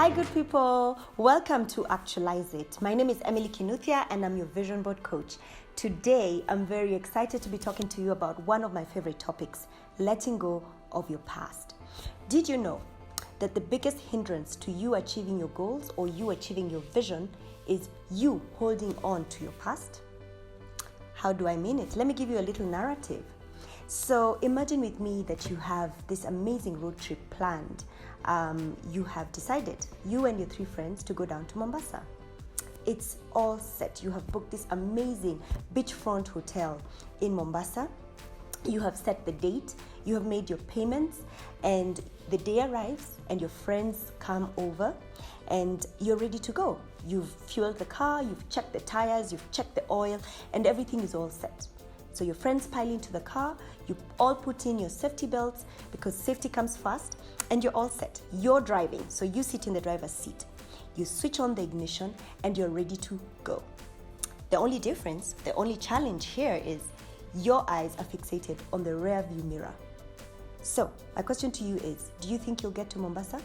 Hi, good people. Welcome to Actualize It. My name is Emily Kinuthia and I'm your vision board coach. Today, I'm very excited to be talking to you about one of my favorite topics, letting go of your past. Did you know that the biggest hindrance to you achieving your goals or you achieving your vision is you holding on to your past? How do I mean it? Let me give you a little narrative. So imagine with me that you have this amazing road trip planned. You have decided, you and your 3 friends, to go down to Mombasa. It's all set. You have booked this amazing beachfront hotel in Mombasa. You have set the date, you have made your payments, and the day arrives and your friends come over and you're ready to go. You've fueled the car, you've checked the tires, you've checked the oil, and everything is all set. So your friends pile into the car, you all put in your safety belts because safety comes first, and you're all set. You're driving, so you sit in the driver's seat. You switch on the ignition and you're ready to go. The only difference, the only challenge here is your eyes are fixated on the rear view mirror. So my question to you is, do you think you'll get to Mombasa?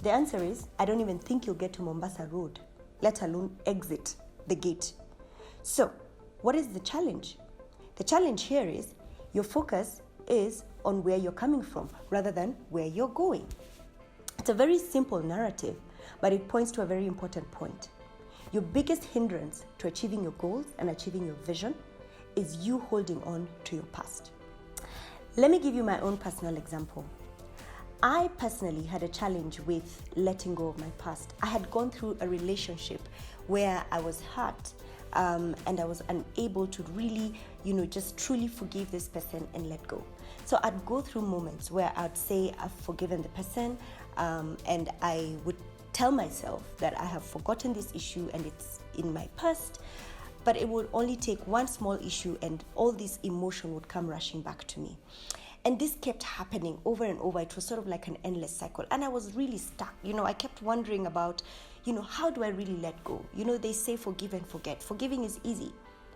The answer is, I don't even think you'll get to Mombasa Road, let alone exit the gate. So what is the challenge? The challenge here is your focus is on where you're coming from rather than where you're going. It's a very simple narrative, but it points to a very important point. Your biggest hindrance to achieving your goals and achieving your vision is you holding on to your past. Let me give you my own personal example. I personally had a challenge with letting go of my past. I had gone through a relationship where I was hurt and I was unable to really, just truly forgive this person and let go. So I'd go through moments where I'd say I've forgiven the person and I would tell myself that I have forgotten this issue and it's in my past, but it would only take one small issue and all this emotion would come rushing back to me. And this kept happening over and over. It was sort of like an endless cycle. And I was really stuck. I kept wondering about, how do I really let go? They say forgive and forget. Forgiving is easy.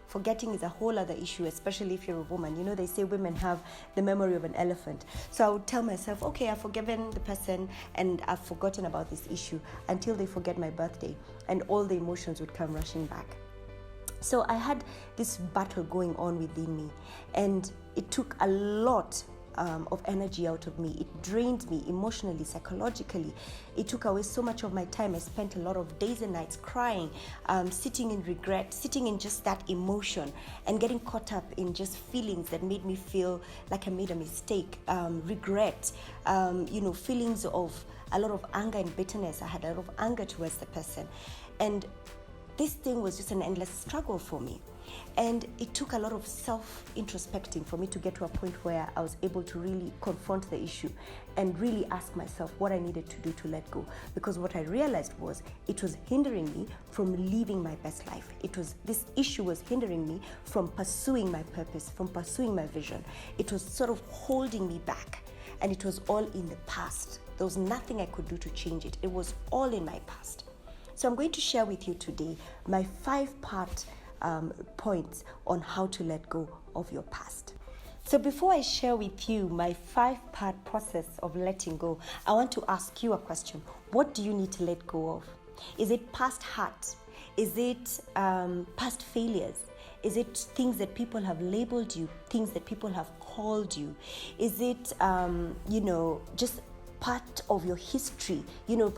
Forgetting is a whole other issue, especially if you're a woman. They say women have the memory of an elephant. So I would tell myself, okay, I've forgiven the person and I've forgotten about this issue until they forget my birthday. And all the emotions would come rushing back. So I had this battle going on within me. And it took a lot of energy out of me. It drained me emotionally, psychologically. It took away so much of my time. I spent a lot of days and nights crying, sitting in regret, sitting in just that emotion and getting caught up in just feelings that made me feel like I made a mistake, regret, feelings of a lot of anger and bitterness. I had a lot of anger towards the person. And this thing was just an endless struggle for me. And it took a lot of self-introspecting for me to get to a point where I was able to really confront the issue and really ask myself what I needed to do to let go. Because what I realized was it was hindering me from living my best life. This issue was hindering me from pursuing my purpose, from pursuing my vision. It was sort of holding me back. And it was all in the past. There was nothing I could do to change it. It was all in my past. So I'm going to share with you today my 5-part points on how to let go of your past. So before I share with you my 5-part process of letting go, I want to ask you a question. What do you need to let go of? Is it past hurt? Is it past failures? Is it things that people have labeled you, things that people have called you? Is it, just part of your history?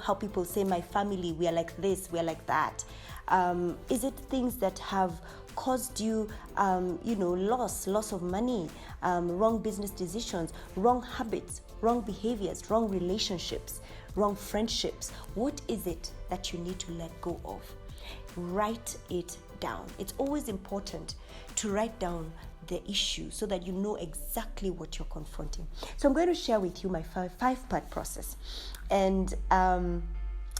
How people say, my family, we are like this, we are like that. Is it things that have caused you, loss of money, wrong business decisions, wrong habits, wrong behaviors, wrong relationships, wrong friendships? What is it that you need to let go of? Write it down. It's always important to write down the issue so that you know exactly what you're confronting. So I'm going to share with you my 5-part process. And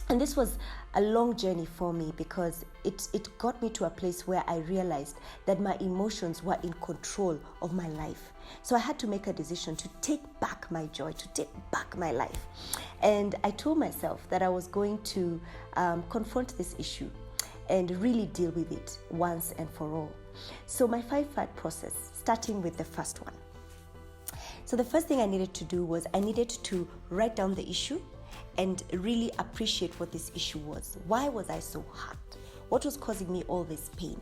this was a long journey for me because it got me to a place where I realized that my emotions were in control of my life. So I had to make a decision to take back my joy, to take back my life. And I told myself that I was going to confront this issue and really deal with it once and for all. So my 5-part process, starting with the first one. So the first thing I needed to do was I needed to write down the issue and really appreciate what this issue was. Why was I so hurt? What was causing me all this pain?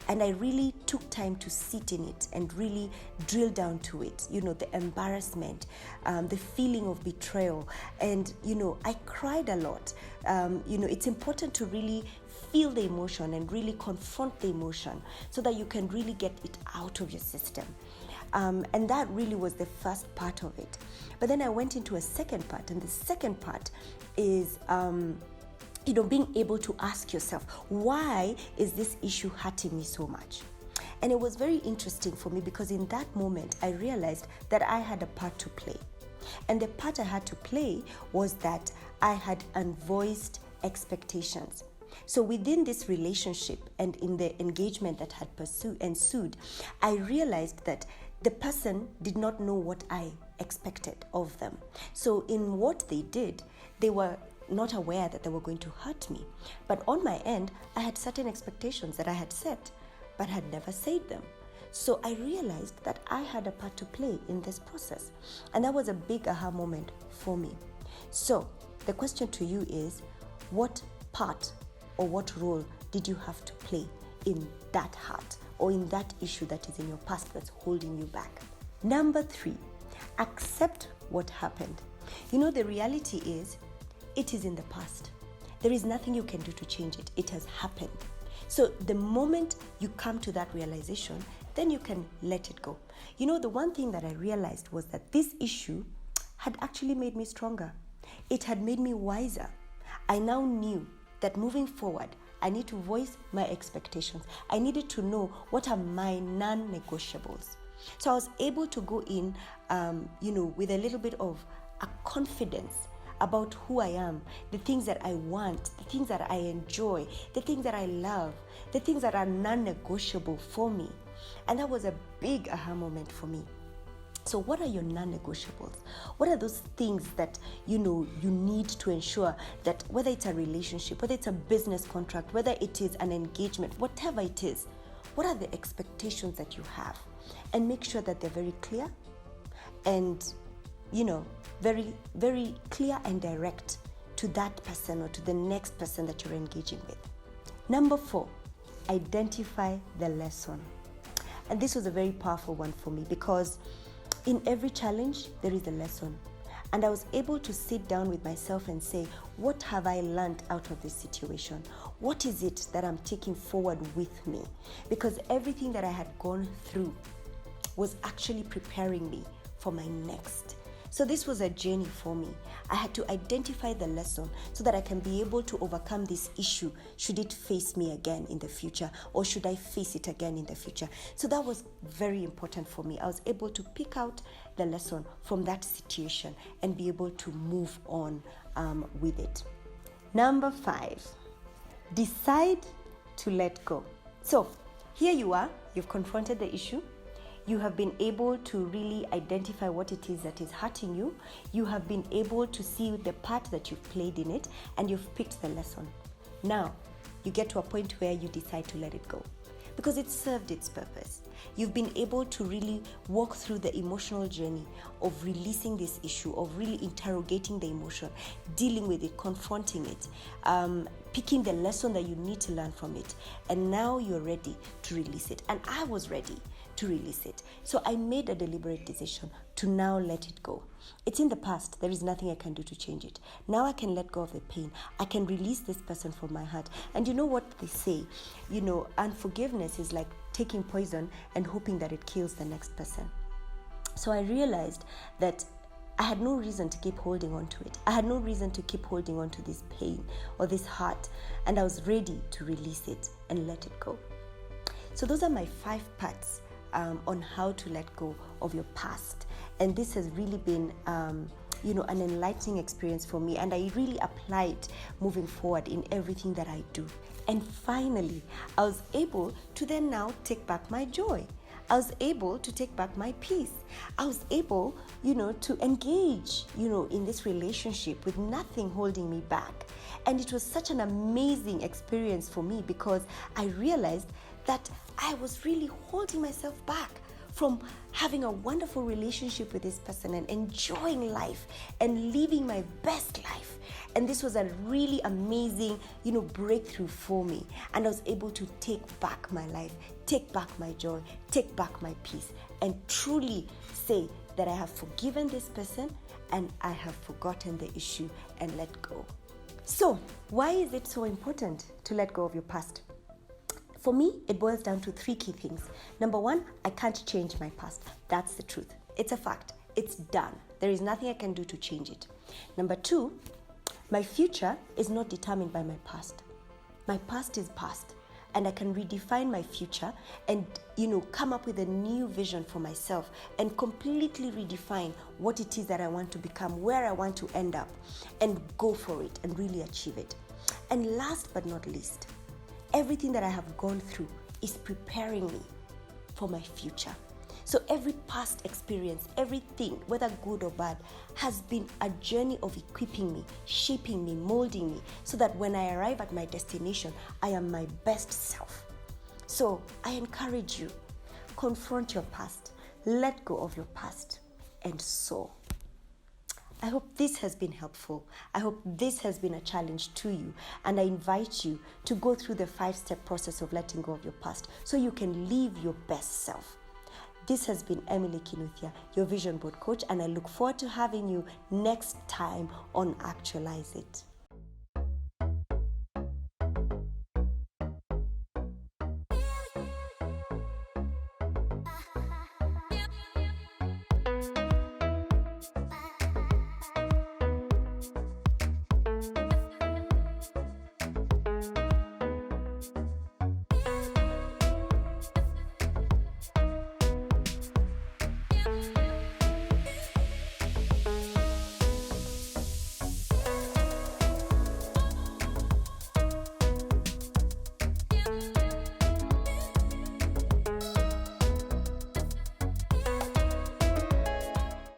And I really took time to sit in it and really drill down to it. The embarrassment, the feeling of betrayal. And, I cried a lot. It's important to really feel the emotion and really confront the emotion so that you can really get it out of your system. And that really was the first part of it. But then I went into a second part, and the second part is being able to ask yourself, why is this issue hurting me so much? And it was very interesting for me because in that moment, I realized that I had a part to play. And the part I had to play was that I had unvoiced expectations. So within this relationship and in the engagement that had ensued, I realized that the person did not know what I expected of them. So in what they did, they were not aware that they were going to hurt me. But on my end, I had certain expectations that I had set, but had never said them. So I realized that I had a part to play in this process. And that was a big aha moment for me. So the question to you is, what part or what role did you have to play in that hurt or in that issue that is in your past that's holding you back? Number 3, accept what happened. The reality is, it is in the past. There is nothing you can do to change it. It has happened. So the moment you come to that realization, then you can let it go. The one thing that I realized was that this issue had actually made me stronger. It had made me wiser. I now knew that moving forward, I need to voice my expectations. I needed to know what are my non-negotiables. So I was able to go in, with a little bit of a confidence about who I am, the things that I want, the things that I enjoy, the things that I love, the things that are non-negotiable for me. And that was a big aha moment for me. So what are your non-negotiables? What are those things that you need to ensure that whether it's a relationship, whether it's a business contract, whether it is an engagement, whatever it is, what are the expectations that you have? And make sure that they're very clear and very, very clear and direct to that person or to the next person that you're engaging with. Number 4, identify the lesson. And this was a very powerful one for me because in every challenge, there is a lesson. And I was able to sit down with myself and say, what have I learned out of this situation? What is it that I'm taking forward with me? Because everything that I had gone through was actually preparing me for my next. So this was a journey for me. I had to identify the lesson so that I can be able to overcome this issue should it face me again in the future, or should I face it again in the future. So that was very important for me. I was able to pick out the lesson from that situation and be able to move on with it. Number 5, decide to let go. So here you are, you've confronted the issue. You have been able to really identify what it is that is hurting you. You have been able to see the part that you've played in it, and you've picked the lesson. Now, you get to a point where you decide to let it go because it served its purpose. You've been able to really walk through the emotional journey of releasing this issue, of really interrogating the emotion, dealing with it, confronting it, picking the lesson that you need to learn from it. And now you're ready to release it. And I was ready to release it. So I made a deliberate decision to now let it go. It's in the past. There is nothing I can do to change it. Now I can let go of the pain. I can release this person from my heart. And you know what they say? Unforgiveness is like taking poison and hoping that it kills the next person. So I realized that I had no reason to keep holding on to it. I had no reason to keep holding on to this pain or this hurt. And I was ready to release it and let it go. So those are my 5 parts on how to let go of your past. And this has really been an enlightening experience for me, and I really apply it moving forward in everything that I do. And finally, I was able to then now take back my joy. I was able to take back my peace. I was able, to engage, in this relationship with nothing holding me back. And it was such an amazing experience for me because I realized that I was really holding myself back from having a wonderful relationship with this person and enjoying life and living my best life. And this was a really amazing, breakthrough for me. And I was able to take back my life, take back my joy, take back my peace, and truly say that I have forgiven this person and I have forgotten the issue and let go. So, why is it so important to let go of your past? For me, it boils down to 3 key things. Number 1, I can't change my past. That's the truth. It's a fact. It's done. There is nothing I can do to change it. Number 2, my future is not determined by my past. My past is past, and I can redefine my future and, come up with a new vision for myself and completely redefine what it is that I want to become, where I want to end up, and go for it and really achieve it. And last but not least, everything that I have gone through is preparing me for my future. So every past experience, everything, whether good or bad, has been a journey of equipping me, shaping me, molding me, so that when I arrive at my destination, I am my best self. So I encourage you, confront your past, let go of your past, and soar. I hope this has been helpful. I hope this has been a challenge to you. And I invite you to go through the 5-step process of letting go of your past so you can live your best self. This has been Emily Kinuthia, your vision board coach, and I look forward to having you next time on Actualize It.